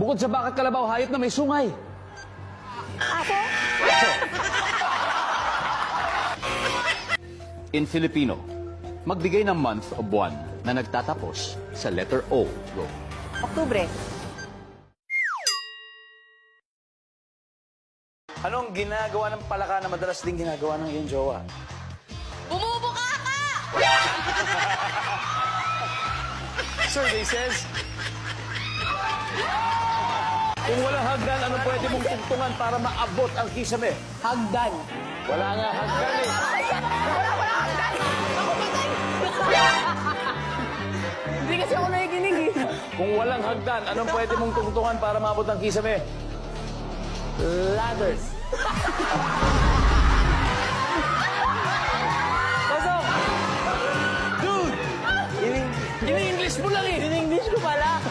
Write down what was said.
Bukod sa baka kalabaw, hayop na may sungay. Aso? In Filipino, magbigay ng month o buwan na nagtatapos sa letter O. Go. Oktubre. Anong ginagawa ng palaka na madalas din ginagawa ng iyong jowa? Bumubuka ka! Survey says, kung walang hagdan, ano pwede mong tungtungan para maabot ang kisame? Hagdan. Wala nga hagdan eh. Wala hagdan! Ako patay! Hindi kasi ako nakikinig eh. Kung walang hagdan, anong pwede mong tungtungan para maabot ang kisame? Ladders. Pasok! Dude! In-English mo lang eh. In-English ko pala.